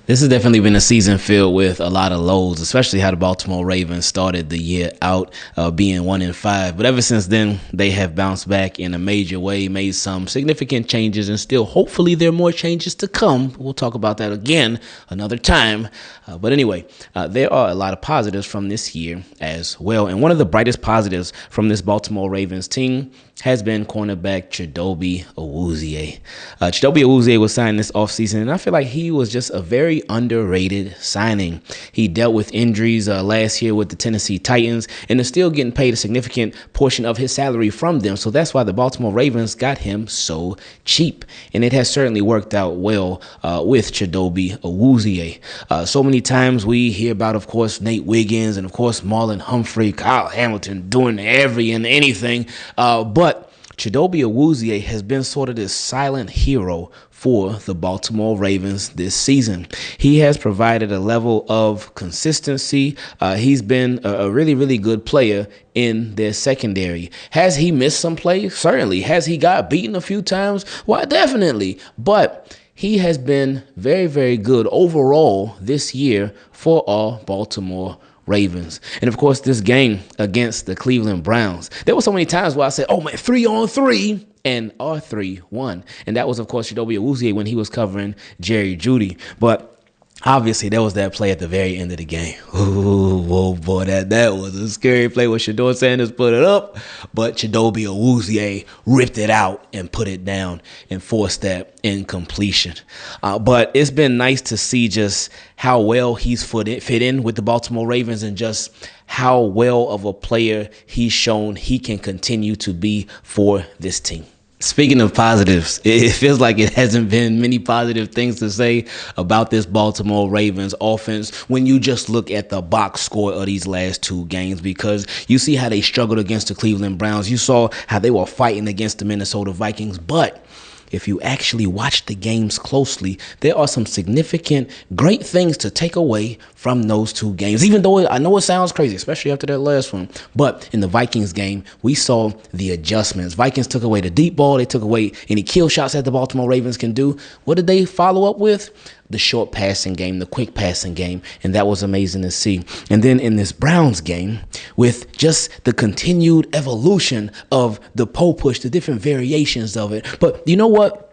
This has definitely been a season filled with a lot of lows, especially how the Baltimore Ravens started the year out being 1-5. But ever since then, they have bounced back in a major way, made some significant changes, and still, hopefully, there are more changes to come. We'll talk about that again another time. But anyway, there are a lot of positives from this year as well. And one of the brightest positives from this Baltimore Ravens team has been cornerback Chidobe Awuzie. Chidobe Awuzie was signed this offseason, and I feel like he was just a very underrated signing. He dealt with injuries last year with the Tennessee Titans and is still getting paid a significant portion of his salary from them. So that's why the Baltimore Ravens got him so cheap. And it has certainly worked out well with Chidobe Awuzie. So many times we hear about, of course, Nate Wiggins and, of course, Marlon Humphrey, Kyle Hamilton doing every and anything. But Chidobe Awuzie has been sort of this silent hero for the Baltimore Ravens this season. He has provided a level of consistency. He's been a really, really good player in their secondary. Has he missed some plays? Certainly. Has he got beaten a few times? Why, definitely. But he has been very, very good overall this year for our Baltimore Ravens. And of course, this game against the Cleveland Browns, there were so many times where I said, oh man, 3-on-3, and R3 won. And that was, of course, Chidobe Awuzie when he was covering Jerry Jeudy. But obviously, there was that play at the very end of the game. Ooh, whoa, boy, that was a scary play where Shedeur Sanders put it up, but Chidobe Awuzie ripped it out and put it down and forced that incompletion. But it's been nice to see just how well he's fit in with the Baltimore Ravens and just how well of a player he's shown he can continue to be for this team. Speaking of positives, it feels like it hasn't been many positive things to say about this Baltimore Ravens offense when you just look at the box score of these last two games, because you see how they struggled against the Cleveland Browns. You saw how they were fighting against the Minnesota Vikings. But if you actually watch the games closely, there are some significant, great things to take away from those two games, even though I know it sounds crazy, especially after that last one. But in the Vikings game, we saw the adjustments. Vikings took away the deep ball. They took away any kill shots that the Baltimore Ravens can do. What did they follow up with? The short passing game, the quick passing game, and that was amazing to see. And then in this Browns game, with just the continued evolution of the pole push, the different variations of it. But you know what?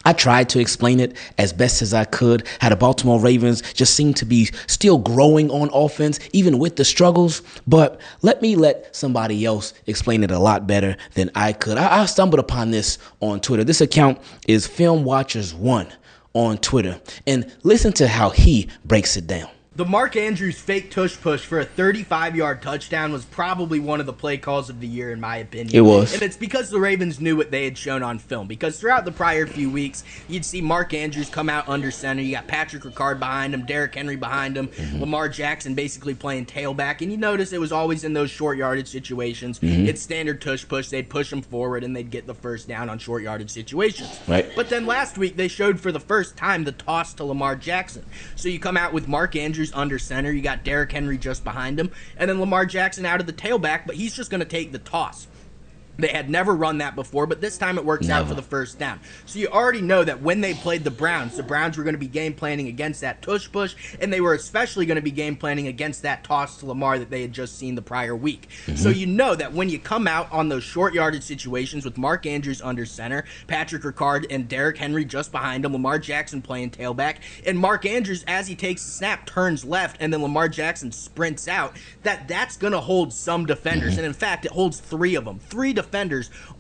I tried to explain it as best as I could, how the Baltimore Ravens just seem to be still growing on offense, even with the struggles. But let somebody else explain it a lot better than I could. I stumbled upon this on Twitter. This account is Film Watchers 1 on Twitter. And listen to how he breaks it down. The Mark Andrews fake tush push for a 35-yard touchdown was probably one of the play calls of the year, in my opinion. It was. And it's because the Ravens knew what they had shown on film. Because throughout the prior few weeks, you'd see Mark Andrews come out under center. You got Patrick Ricard behind him, Derrick Henry behind him, Lamar Jackson basically playing tailback. And you notice it was always in those short yardage situations. It's standard tush push. They'd push him forward, and they'd get the first down on short yardage situations. Right. But then last week, they showed for the first time the toss to Lamar Jackson. So you come out with Mark Andrews under center. You got Derrick Henry just behind him, and then Lamar Jackson out of the tailback, but he's just going to take the toss. They had never run that before, but this time it works out for the first down. So you already know that when they played the Browns were going to be game planning against that tush push, and they were especially going to be game planning against that toss to Lamar that they had just seen the prior week. So you know that when you come out on those short yardage situations with Mark Andrews under center, Patrick Ricard and Derrick Henry just behind him, Lamar Jackson playing tailback, and Mark Andrews, as he takes the snap, turns left, and then Lamar Jackson sprints out, that's going to hold some defenders. And in fact, it holds three of them. Three defenders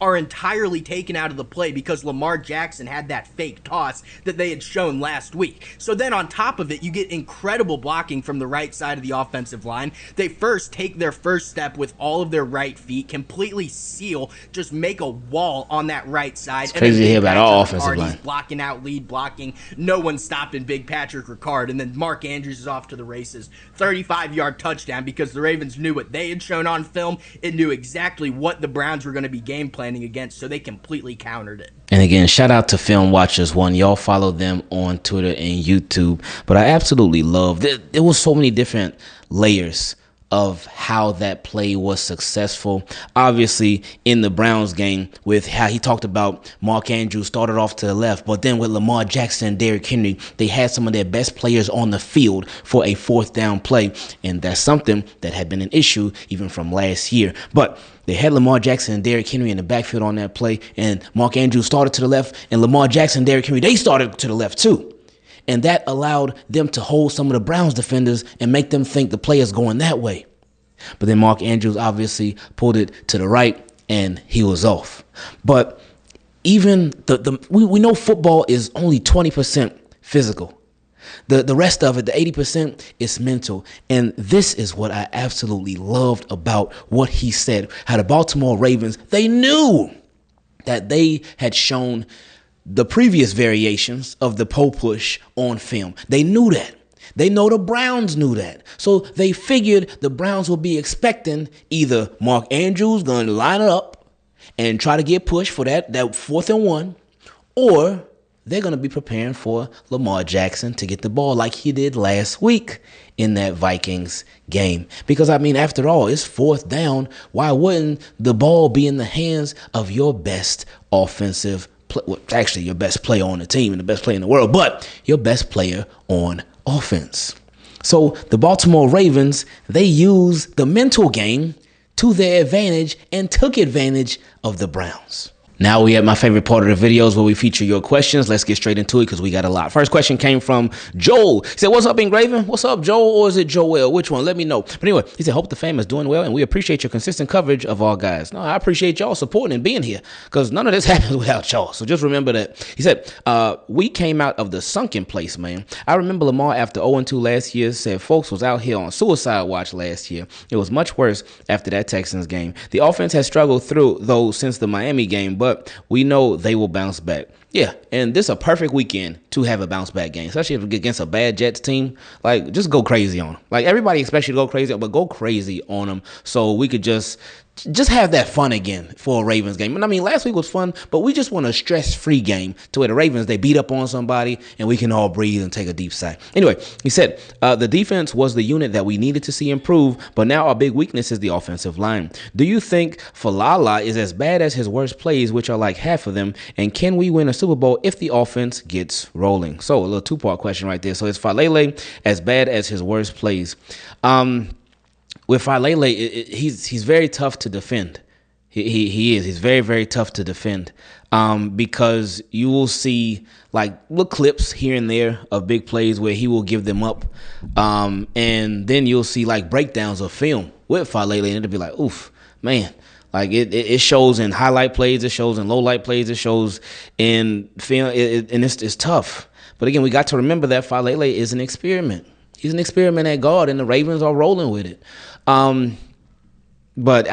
are entirely taken out of the play because Lamar Jackson had that fake toss that they had shown last week. So then on top of it, you get incredible blocking from the right side of the offensive line. They first take their first step with all of their right feet, completely seal, just make a wall on that right side. It's crazy to hear about all offensive line. He's blocking out, lead blocking. No one's stopping big Patrick Ricard. And then Mark Andrews is off to the races. 35-yard touchdown because the Ravens knew what they had shown on film. It knew exactly what the Browns were going to be game planning against, so they completely countered it. And again, shout out to Film Watchers 1. Y'all follow them on Twitter and YouTube. But I absolutely love there was so many different layers of how that play was successful. Obviously, in the Browns game, with how he talked about Mark Andrews started off to the left, but then with Lamar Jackson and Derrick Henry, they had some of their best players on the field for a fourth down play, and that's something that had been an issue even from last year. But they had Lamar Jackson and Derrick Henry in the backfield on that play, and Mark Andrews started to the left, and Lamar Jackson and Derrick Henry, they started to the left too. And that allowed them to hold some of the Browns defenders and make them think the play is going that way. But then Mark Andrews obviously pulled it to the right, and he was off. But even we know football is only 20% physical. The rest of it, the 80%, is mental. And this is what I absolutely loved about what he said. How the Baltimore Ravens, they knew that they had shown the previous variations of the pole push on film. They knew that. They know the Browns knew that. So they figured the Browns would be expecting either Mark Andrews going to line it up and try to get pushed for that 4th and 1, or they're going to be preparing for Lamar Jackson to get the ball like he did last week in that Vikings game. Because, I mean, after all, it's 4th down. Why wouldn't the ball be in the hands of your best offensive player? Well, actually, your best player on the team and the best player in the world, but your best player on offense. So the Baltimore Ravens, they used the mental game to their advantage and took advantage of the Browns. Now we have my favorite part of the videos where we feature your questions. Let's get straight into it because we got a lot. First question came from Joel. He said, what's up, Ingraven? What's up, Joel, or is it Joel? Which one? Let me know. But anyway, he said, hope the fam is doing well, and we appreciate your consistent coverage of all guys. No, I appreciate y'all supporting and being here because none of this happens without y'all. So just remember that. He said, we came out of the sunken place, man. I remember Lamar after 0-2 last year said folks was out here on suicide watch last year. It was much worse after that Texans game. The offense has struggled through, though, since the Miami game, but we know they will bounce back. Yeah, and this is a perfect weekend to have a bounce back game, especially if against a bad Jets team. Like, just go crazy on them. Like, everybody expects you to go crazy, but go crazy on them so we could just have that fun again for a Ravens game. And I mean, last week was fun, but we just want a stress-free game to where the Ravens, they beat up on somebody and we can all breathe and take a deep sigh. Anyway, he said, the defense was the unit that we needed to see improve, but now our big weakness is the offensive line. Do you think Fallala is as bad as his worst plays, which are like half of them, and can we win a Super Bowl if the offense gets rolling? So a little two-part question right there. So is Fallala as bad as his worst plays? With Fallala, he's very tough to defend. He is. He's very, very tough to defend because you will see like little clips here and there of big plays where he will give them up. And then you'll see like breakdowns of film with Fallala, and it'll be like, oof, man. Like it shows in highlight plays, it shows in low light plays, it shows in film, and it's tough. But again, we got to remember that Fallala is an experiment. He's an experiment at guard, and the Ravens are rolling with it. But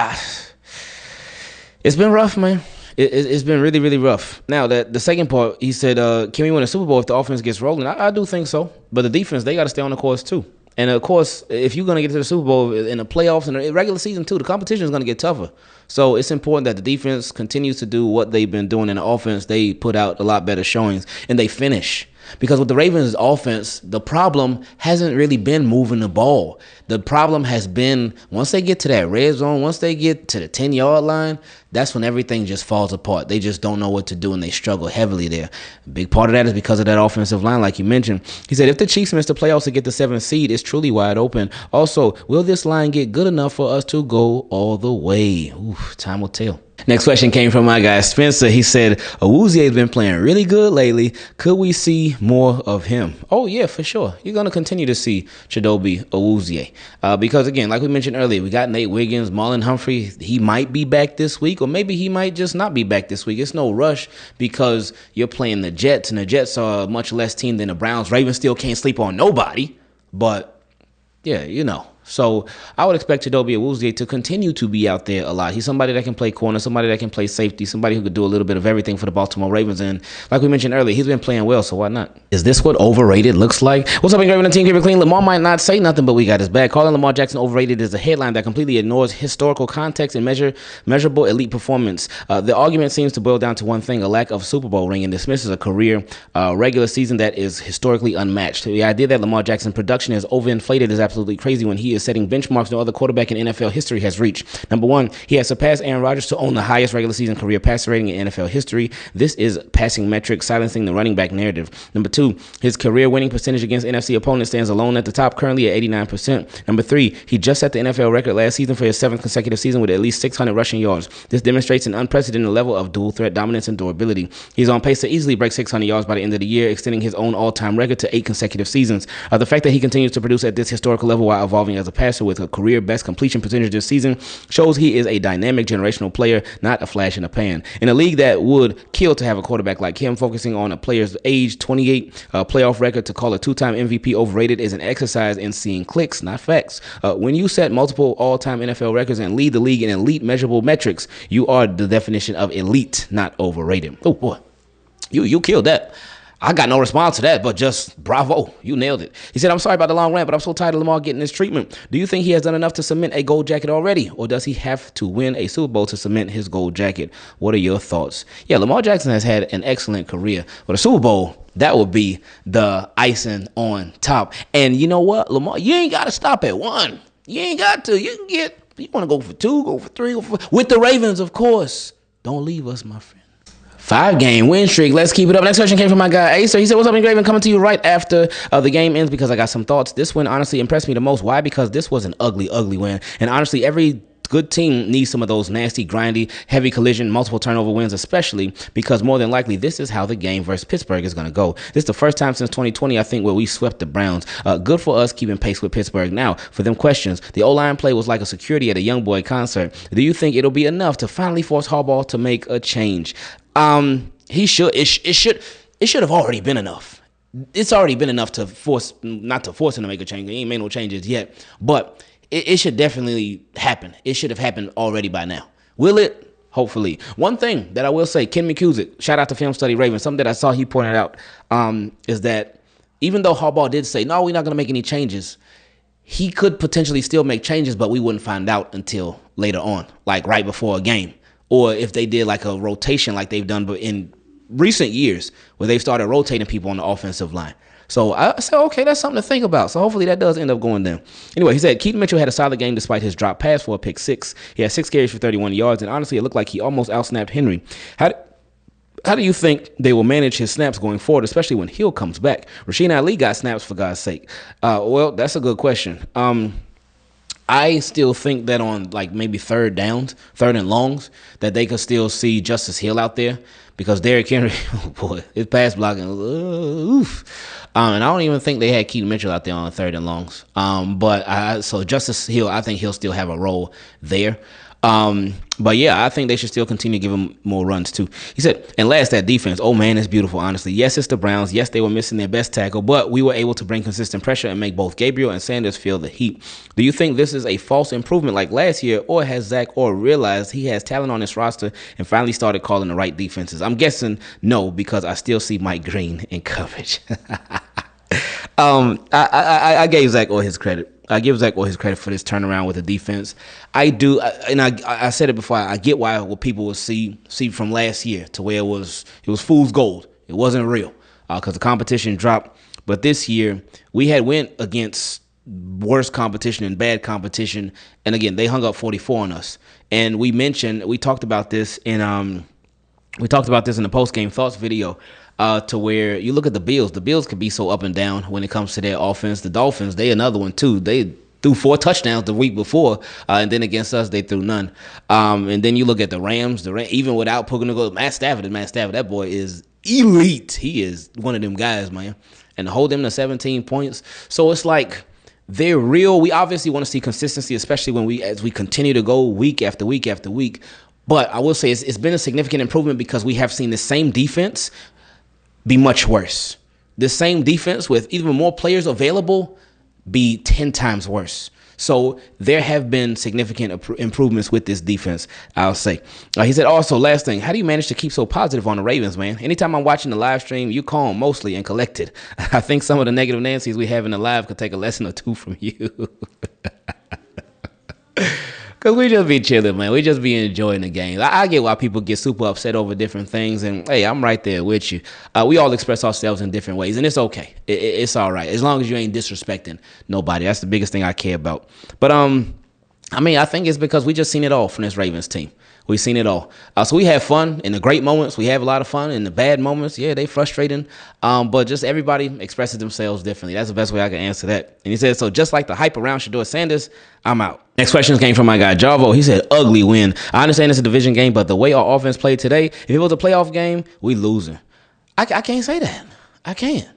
it's been rough, man. It's been really, really rough. Now, the second part, he said, can we win a Super Bowl if the offense gets rolling? I do think so. But the defense, they got to stay on the course, too. And, of course, if you're going to get to the Super Bowl in the playoffs and the regular season, too, the competition is going to get tougher. So it's important that the defense continues to do what they've been doing. In the offense, they put out a lot better showings, and they finish. Because with the Ravens' offense, the problem hasn't really been moving the ball. The problem has been once they get to that red zone, once they get to the 10-yard line, that's when everything just falls apart. They just don't know what to do, and they struggle heavily there. A big part of that is because of that offensive line, like you mentioned. He said, if the Chiefs miss the playoffs to get the 7th seed, it's truly wide open. Also, will this line get good enough for us to go all the way? Oof, time will tell. Next question came from my guy Spencer. He said, Awuzie has been playing really good lately. Could we see more of him? Oh, yeah, for sure. You're going to continue to see Chidobe Awuzie. Because, again, like we mentioned earlier, we got Nate Wiggins, Marlon Humphrey. He might be back this week, or maybe he might just not be back this week. It's no rush because you're playing the Jets, and the Jets are a much less team than the Browns. Ravens still can't sleep on nobody, but, yeah, you know. So I would expect Chidobe Awuzie to continue to be out there a lot. He's somebody that can play corner, somebody that can play safety, somebody who could do a little bit of everything for the Baltimore Ravens. And like we mentioned earlier, he's been playing well, so why not? Is this what overrated looks like? What's up, Ingraven and Team Keep It Clean? Lamar might not say nothing, but we got his back. Calling Lamar Jackson overrated is a headline that completely ignores historical context and measurable elite performance. The argument seems to boil down to one thing, a lack of Super Bowl ring, and dismisses a career regular season that is historically unmatched. The idea that Lamar Jackson's production is overinflated is absolutely crazy when he is setting benchmarks no other quarterback in NFL history has reached. Number one, he has surpassed Aaron Rodgers to own the highest regular season career passer rating in NFL history. This is passing metrics, silencing the running back narrative. Number two, his career winning percentage against NFC opponents stands alone at the top, currently at 89%. Number three, he just set the NFL record last season for his 7th consecutive season with at least 600 rushing yards. This demonstrates an unprecedented level of dual threat dominance and durability. He's on pace to easily break 600 yards by the end of the year, extending his own all-time record to 8 consecutive seasons. The fact that he continues to produce at this historical level while evolving as a passer with a career best completion percentage this season shows he is a dynamic generational player, not a flash in the pan. In a league that would kill to have a quarterback like him, focusing on a player's age 28 playoff record to call a 2-time MVP overrated is an exercise in seeing clicks, not facts. When you set multiple all-time NFL records and lead the league in elite measurable metrics, you are the definition of elite, not overrated. Oh boy, you killed that. I got no response to that, but just bravo. You nailed it. He said, I'm sorry about the long rant, but I'm so tired of Lamar getting this treatment. Do you think he has done enough to cement a gold jacket already? Or does he have to win a Super Bowl to cement his gold jacket? What are your thoughts? Yeah, Lamar Jackson has had an excellent career, but a Super Bowl, that would be the icing on top. And you know what, Lamar, you ain't got to stop at one. You ain't got to. You want to go for 2, go for 3, go for 4. With the Ravens, of course. Don't leave us, my friend. 5-game win streak. Let's keep it up. Next question came from my guy Ayser. He said, what's up, Ingraven? Coming to you right after the game ends because I got some thoughts. This win honestly impressed me the most. Why? Because this was an ugly win. And honestly, every good team needs some of those nasty, grindy, heavy collision, multiple turnover wins, especially because more than likely this is how the game versus Pittsburgh is going to go. This is the first time since 2020, I think, where we swept the Browns. Good for us keeping pace with Pittsburgh. Now, for them questions, the O-line play was like a security at a young boy concert. Do you think it'll be enough to finally force Harbaugh to make a change? He should. It should have already been enough. It's already been enough to not to force him to make a change. He ain't made no changes yet, but it should definitely happen. It should have happened already by now. Will it? Hopefully. One thing that I will say, Ken McCusick, shout out to Film Study Ravens, something that I saw he pointed out is that even though Harbaugh did say, no, we're not going to make any changes, he could potentially still make changes, but we wouldn't find out until later on, like right before a game. Or if they did like a rotation like they've done in recent years where they've started rotating people on the offensive line. So I said, okay, that's something to think about. So hopefully that does end up going down. Anyway, he said, Keaton Mitchell had a solid game despite his drop pass for a pick 6. He had 6 carries for 31 yards, and honestly, it looked like he almost outsnapped Henry. How do you think they will manage his snaps going forward, especially when Hill comes back? Rasheen Ali got snaps, for God's sake. Well, that's a good question. I still think that on like maybe third and longs, that they could still see Justice Hill out there because Derrick Henry, oh boy, his pass blocking, oof. And I don't even think they had Keaton Mitchell out there on third and longs. So Justice Hill, I think he'll still have a role there. But yeah, I think they should still continue to give him more runs too. He said, and last, that defense. Oh man, it's beautiful, honestly. Yes, it's the Browns. Yes, they were missing their best tackle, but we were able to bring consistent pressure and make both Gabriel and Sanders feel the heat. Do you think this is a false improvement like last year, or has Zach Orr realized he has talent on his roster and finally started calling the right defenses? I'm guessing no, because I still see Mike Green in coverage. I gave Zach Orr his credit. I give Zach Orr his credit for this turnaround with the defense. I do, and I said it before. I get why what people will see from last year to where it was fool's gold. It wasn't real because the competition dropped. But this year we had went against worse competition and bad competition, and again they hung up 44 on us. And we talked about this in the post game thoughts video. To where you look at the Bills. The Bills could be so up and down when it comes to their offense. The Dolphins, they another one too. They threw 4 touchdowns the week before, and then against us, they threw none. And then you look at the Rams. Even without Puka, Matt Stafford, that boy is elite. He is one of them guys, man. And to hold them to 17 points. So it's like they're real. We obviously want to see consistency, especially as we continue to go week after week after week. But I will say it's been a significant improvement because we have seen the same defense be much worse. The same defense with even more players available be 10 times worse. So there have been significant improvements with this defense, I'll say. He said also, last thing, how do you manage to keep so positive on the Ravens, man? Anytime I'm watching the live stream, you calm mostly and collected. I think some of the negative Nancy's we have in the live could take a lesson or two from you. Cause we just be chilling, man. We just be enjoying the game. I get why people get super upset over different things, and hey, I'm right there with you. We all express ourselves in different ways, and it's okay. It's all right as long as you ain't disrespecting nobody. That's the biggest thing I care about. But I mean, I think it's because we just seen it all from this Ravens team. We've seen it all. So we have fun in the great moments. We have a lot of fun in the bad moments. Yeah, they frustrating. But just everybody expresses themselves differently. That's the best way I can answer that. And he said, so just like the hype around Shedeur Sanders, I'm out. Next question came from my guy, Jarvo. He said, ugly win. I understand it's a division game, but the way our offense played today, if it was a playoff game, we losing. I can't say that. I can't.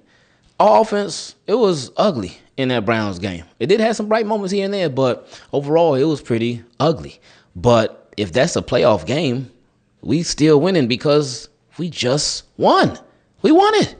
Our offense, it was ugly in that Browns game. It did have some bright moments here and there, but overall, it was pretty ugly. But if that's a playoff game, we still winning because we just won. We won it.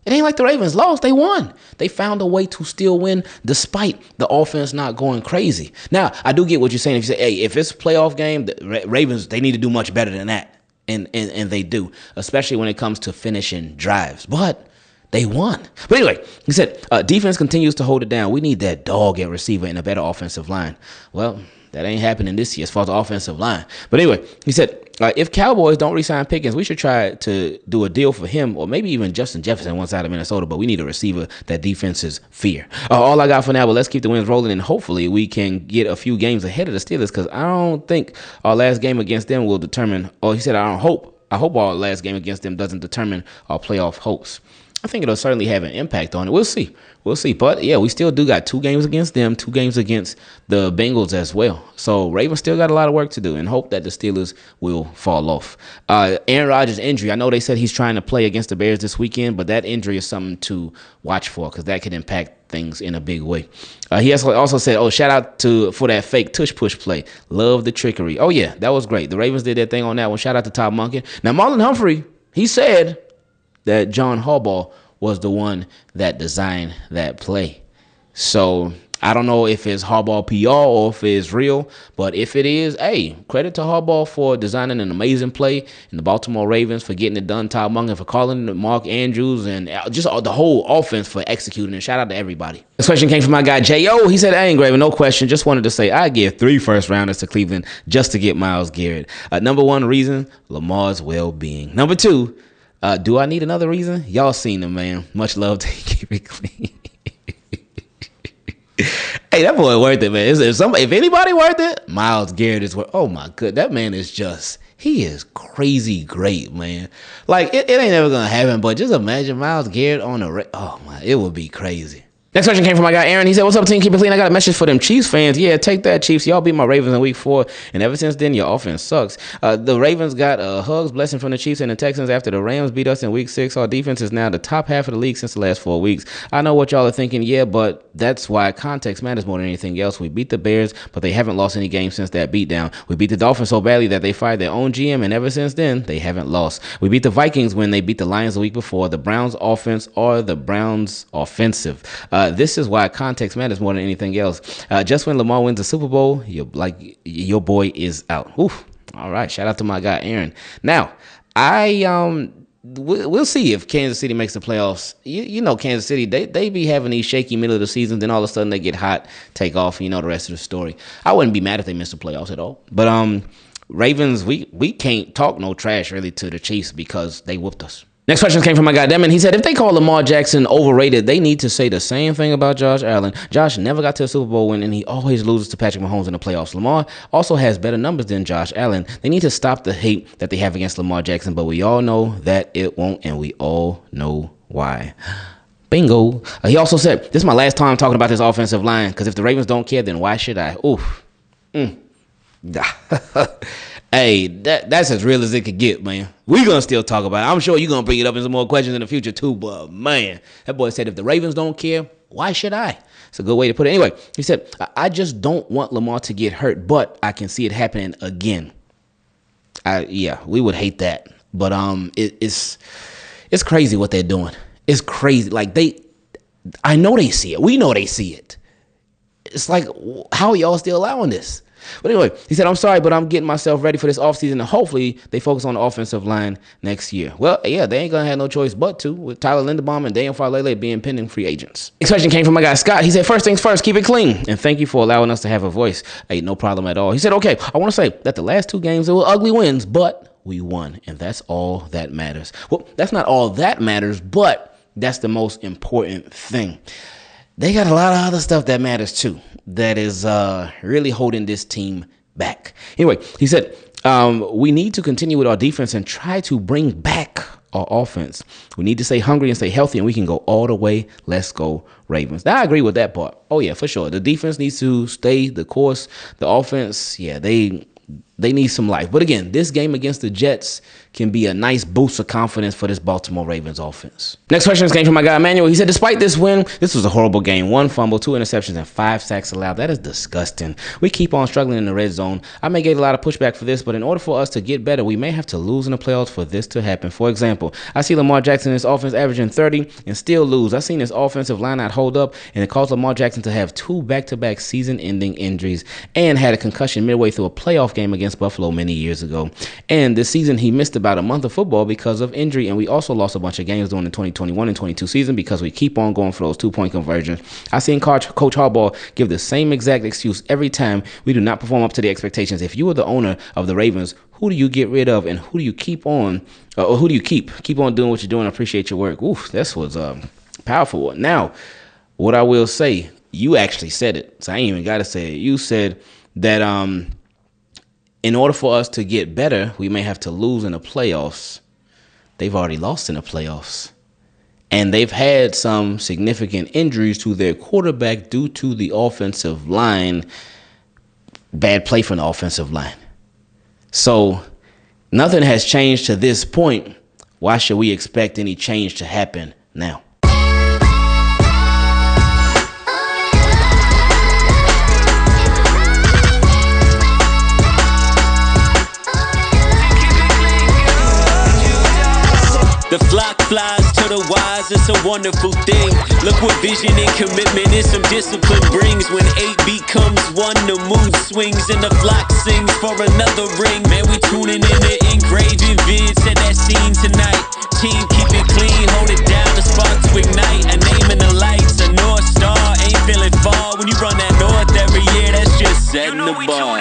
It ain't like the Ravens lost. They won. They found a way to still win despite the offense not going crazy. Now, I do get what you're saying. If you say, hey, if it's a playoff game, the Ravens, they need to do much better than that. And they do, especially when it comes to finishing drives. But they won. But anyway, he said, defense continues to hold it down. We need that dog at receiver and a better offensive line. Well, that ain't happening this year as far as the offensive line. But anyway, he said, if Cowboys don't re-sign Pickens, we should try to do a deal for him or maybe even Justin Jefferson once out of Minnesota, but we need a receiver that defenses fear. All I got for now, but let's keep the wins rolling, and hopefully we can get a few games ahead of the Steelers because I don't think our last game against them will determine, or he said, I hope our last game against them doesn't determine our playoff hopes. I think it'll certainly have an impact on it. We'll see. But, yeah, we still do got 2 games against them, 2 games against the Bengals as well. So Ravens still got a lot of work to do and hope that the Steelers will fall off. Aaron Rodgers' injury, I know they said he's trying to play against the Bears this weekend, but that injury is something to watch for because that could impact things in a big way. He also said, shout out for that fake tush push play. Love the trickery. Oh, yeah, that was great. The Ravens did their thing on that one. Shout out to Todd Monken. Now, Marlon Humphrey, he said that John Harbaugh was the one that designed that play. So I don't know if it's Harbaugh PR or if it's real, but if it is, hey, credit to Harbaugh for designing an amazing play and the Baltimore Ravens for getting it done, Todd Monken for calling Mark Andrews, and just the whole offense for executing. And shout out to everybody. This question came from my guy, J.O. He said, hey, Ingraven, no question. Just wanted to say I give 3 first-rounders to Cleveland just to get Myles Garrett. Number 1 reason, Lamar's well-being. Number 2, do I need another reason? Y'all seen him, man. Much love to Keep It Clean. Hey, that boy worth it, man. If anybody worth it, Myles Garrett is worth. Oh my god, that man is he is crazy great, man. Like it ain't never gonna happen, but just imagine Myles Garrett on oh my, it would be crazy. Next question came from my guy Aaron. He said, what's up, team? Keep it clean. I got a message for them Chiefs fans. Yeah, take that, Chiefs. Y'all beat my Ravens in week 4, and ever since then, your offense sucks. The Ravens got a hugs blessing from the Chiefs and the Texans after the Rams beat us in week 6. Our defense is now the top half of the league since the last 4 weeks. I know what y'all are thinking, yeah, but that's why context matters more than anything else. We beat the Bears, but they haven't lost any games since that beatdown. We beat the Dolphins so badly that they fired their own GM, and ever since then, they haven't lost. We beat the Vikings when they beat the Lions the week before. The Browns offense or the Browns offensive. This is why context matters more than anything else. Just when Lamar wins the Super Bowl, your boy is out. Oof. All right. Shout out to my guy Aaron. Now, we'll see if Kansas City makes the playoffs. You know, Kansas City, they be having these shaky middle of the season, then all of a sudden they get hot, take off. You know the rest of the story. I wouldn't be mad if they missed the playoffs at all. But Ravens, we can't talk no trash really to the Chiefs because they whooped us. Next question came from my guy Demmond. He said, if they call Lamar Jackson overrated, they need to say the same thing about Josh Allen. Josh never got to a Super Bowl win, and he always loses to Patrick Mahomes in the playoffs. Lamar also has better numbers than Josh Allen. They need to stop the hate that they have against Lamar Jackson, but we all know that it won't, and we all know why. Bingo. He also said, this is my last time talking about this offensive line, because if the Ravens don't care, then why should I? Oof. Hey, that's as real as it could get, man. We're going to still talk about it. I'm sure you're going to bring it up in some more questions in the future, too. But, man, that boy said if the Ravens don't care, why should I? It's a good way to put it. Anyway, he said, I just don't want Lamar to get hurt, but I can see it happening again. Yeah, we would hate that. But it's crazy what they're doing. It's crazy. Like, I know they see it. We know they see it. It's like, how are y'all still allowing this? But anyway, he said, I'm sorry, but I'm getting myself ready for this offseason, and hopefully they focus on the offensive line next year. Well, yeah, they ain't going to have no choice but to, with Tyler Linderbaum and Daniel Fallala being pending free agents. Next question came from my guy, Scott. He said, first things first, keep it clean, and thank you for allowing us to have a voice. Hey, no problem at all. He said, okay, I want to say that the last 2 games, they were ugly wins, but we won, and that's all that matters. Well, that's not all that matters, but that's the most important thing. They got a lot of other stuff that matters too, that is really holding this team back. Anyway, he said, we need to continue with our defense and try to bring back our offense. We need to stay hungry and stay healthy, and we can go all the way. Let's go, Ravens. Now, I agree with that part. Oh, yeah, for sure. The defense needs to stay the course. The offense, yeah, they need some life. But again, this game against the Jets can be a nice boost of confidence for this Baltimore Ravens offense. Next question came from my guy, Emmanuel. He said, despite this win, this was a horrible game. 1 fumble, 2 interceptions, and 5 sacks allowed. That is disgusting. We keep on struggling in the red zone. I may get a lot of pushback for this, but in order for us to get better, we may have to lose in the playoffs for this to happen. For example, I see Lamar Jackson in his offense averaging 30 and still lose. I've seen his offensive line not hold up, and it caused Lamar Jackson to have 2 back-to-back season-ending injuries and had a concussion midway through a playoff game against Buffalo many years ago. And this season, he missed about a month of football because of injury, and we also lost a bunch of games during the 2021 and 22 season because we keep on going for those 2-point conversions. I've seen Coach Harbaugh give the same exact excuse every time we do not perform up to the expectations. If you were the owner of the Ravens, who do you get rid of and who do you keep on, or who do you keep? Keep on doing what you're doing. I appreciate your work. Oof, this was a powerful one. Now, what I will say, you actually said it, so I ain't even got to say it. You said that in order for us to get better, we may have to lose in the playoffs. They've already lost in the playoffs. And they've had some significant injuries to their quarterback due to the offensive line. Bad play from the offensive line. So nothing has changed to this point. Why should we expect any change to happen now? The flock flies to the wise, it's a wonderful thing. Look what vision and commitment and some discipline brings. When 8 becomes 1, the moon swings and the flock sings for another ring. Man, we tuning in to Ingravenvids, set that scene tonight. Team, keep it clean, hold it down, the spark to ignite. A name in the lights, a North Star, ain't feeling far. When you run that north every year, that's just setting the bar.